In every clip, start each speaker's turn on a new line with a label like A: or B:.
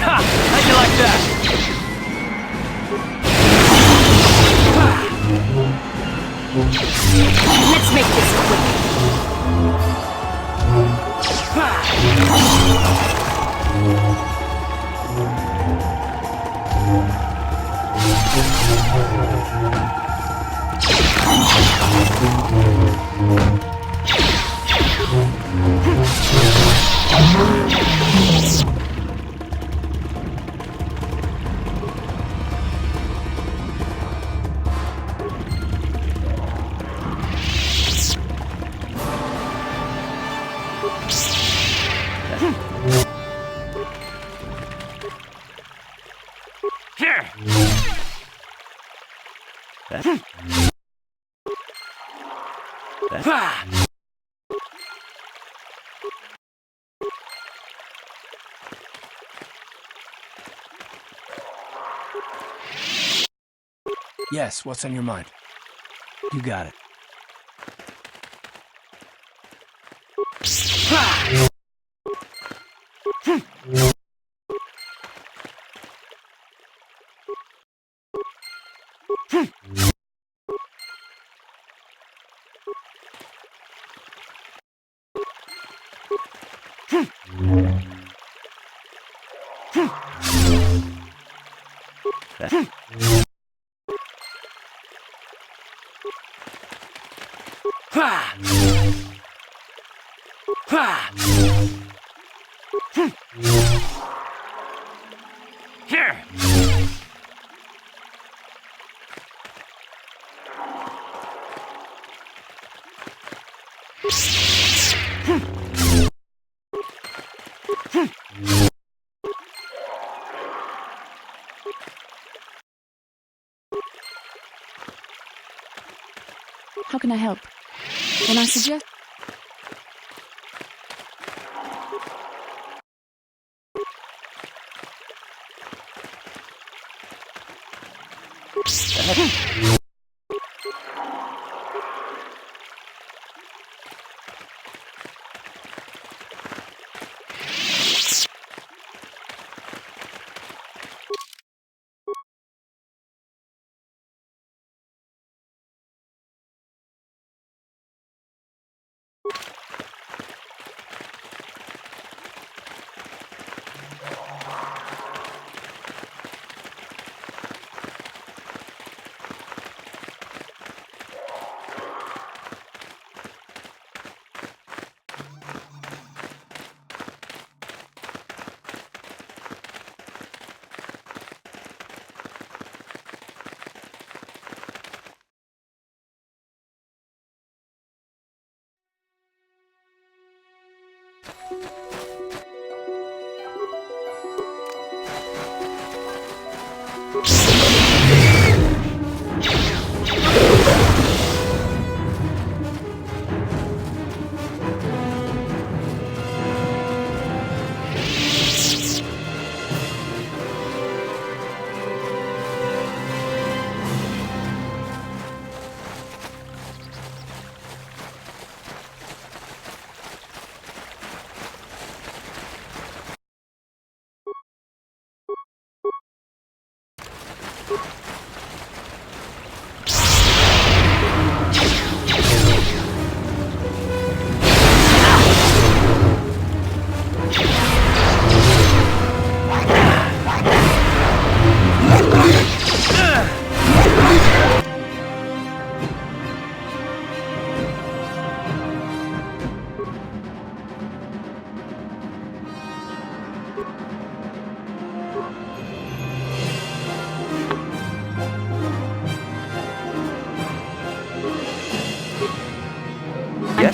A: How'd you like that?
B: Let's make this quick.
A: Yes, what's on your mind? You got it. Here.
B: How can I help? Can I suggest?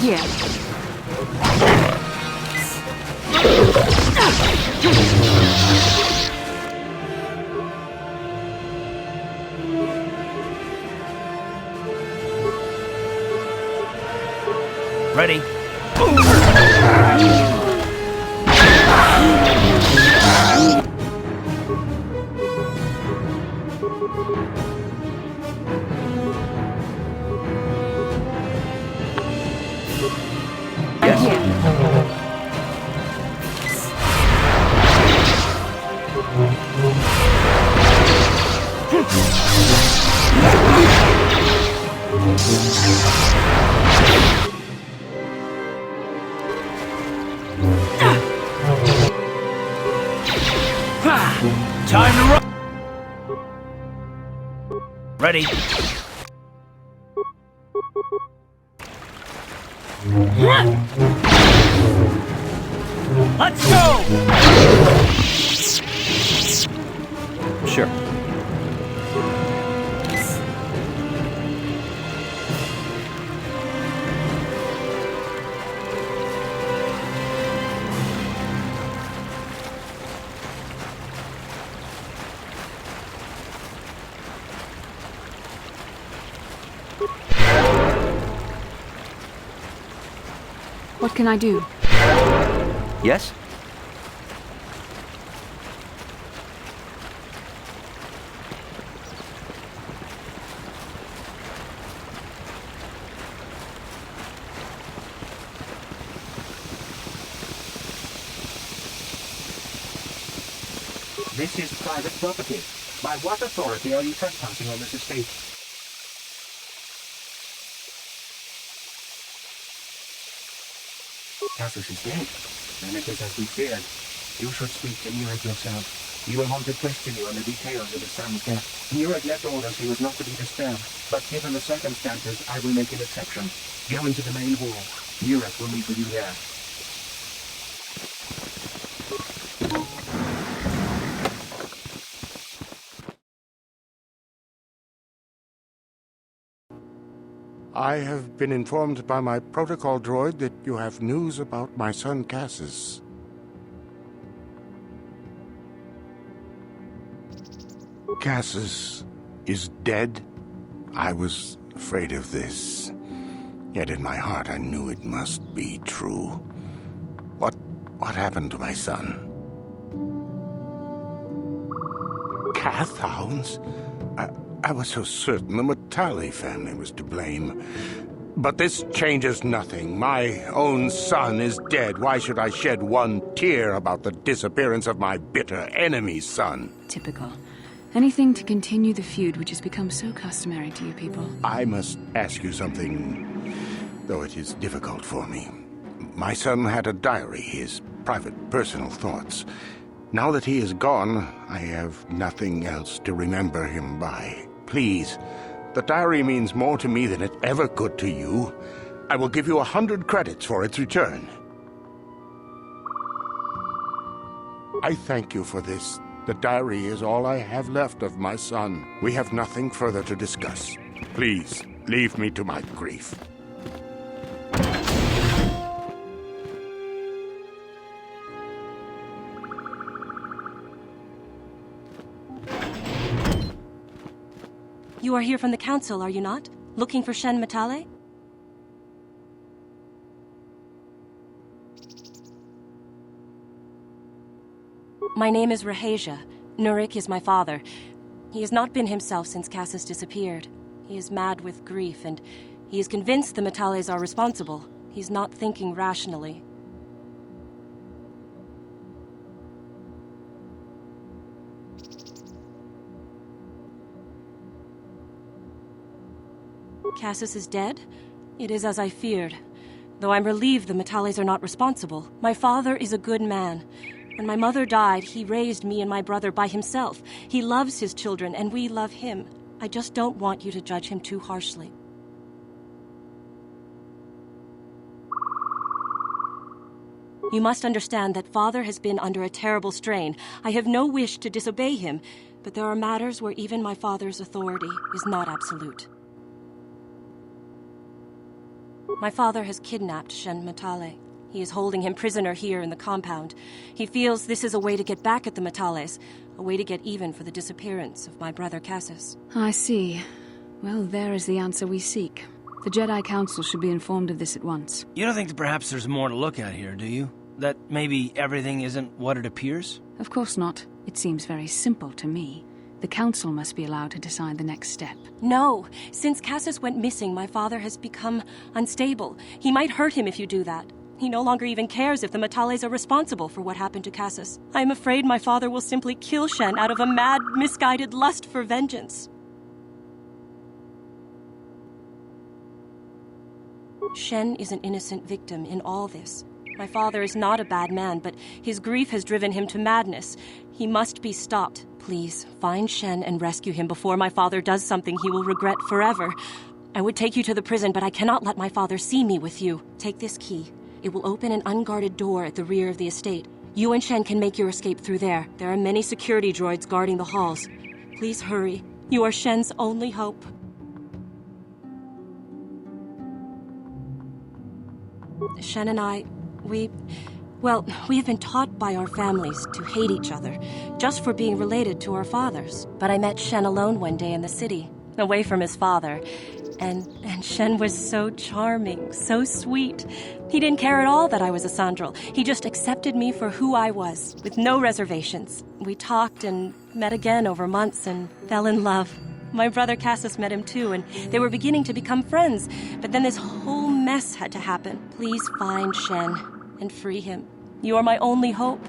B: Right here.
A: Ready?
B: Right here.
A: Time to run! Ready? Let's go! Sure.
B: What can I do?
A: Yes?
C: This is private property. By what authority are you trespassing on this estate? Cassus is dead. Then it is as we feared. You should speak to Nureg yourself. He will want to question you on the details of his son's death. Nureg left orders he was not to be disturbed, but given the circumstances, I will make an exception. Go into the main hall. Nureg will meet with you there.
D: I have been informed by my protocol droid that you have news about my son Cassus. Cassus is dead? I was afraid of this. Yet in my heart I knew it must be true. What happened to my son? Cath hounds? I was so certain the Matali family was to blame. But this changes nothing. My own son is dead. Why should I shed one tear about the disappearance of my bitter enemy's son?
B: Typical. Anything to continue the feud which has become so customary to you people.
D: I must ask you something, though it is difficult for me. My son had a diary, his private, personal thoughts. Now that he is gone, I have nothing else to remember him by. Please, the diary means more to me than it ever could to you. I will give you 100 credits for its return. I thank you for this. The diary is all I have left of my son. We have nothing further to discuss. Please, leave me to my grief.
E: You are here from the Council, are you not? Looking for Shen Matale? My name is Rahasia. Nureg is my father. He has not been himself since Cassus disappeared. He is mad with grief, and he is convinced the Matales are responsible. He's not thinking rationally. Cassus is dead? It is as I feared. Though I'm relieved the Matales are not responsible. My father is a good man. When my mother died, he raised me and my brother by himself. He loves his children, and we love him. I just don't want you to judge him too harshly. You must understand that Father has been under a terrible strain. I have no wish to disobey him, but there are matters where even my father's authority is not absolute. My father has kidnapped Shen Matale. He is holding him prisoner here in the compound. He feels this is a way to get back at the Matales, a way to get even for the disappearance of my brother Cassius.
B: I see. Well, there is the answer we seek. The Jedi Council should be informed of this at once.
A: You don't think that perhaps there's more to look at here, do you? That maybe everything isn't what it appears?
B: Of course not. It seems very simple to me. The Council must be allowed to decide the next step.
E: No. Since Cassius went missing, my father has become unstable. He might hurt him if you do that. He no longer even cares if the Matales are responsible for what happened to Cassius. I am afraid my father will simply kill Shen out of a mad, misguided lust for vengeance. Shen is an innocent victim in all this. My father is not a bad man, but his grief has driven him to madness. He must be stopped. Please, find Shen and rescue him before my father does something he will regret forever. I would take you to the prison, but I cannot let my father see me with you. Take this key. It will open an unguarded door at the rear of the estate. You and Shen can make your escape through there. There are many security droids guarding the halls. Please hurry. You are Shen's only hope. Shen and I, we have been taught by our families to hate each other, just for being related to our fathers. But I met Shen alone one day in the city, away from his father, and Shen was so charming, so sweet. He didn't care at all that I was a Sandral. He just accepted me for who I was, with no reservations. We talked and met again over months and fell in love. My brother Cassius met him too, and they were beginning to become friends. But then this whole mess had to happen. Please find Shen and free him. You are my only hope.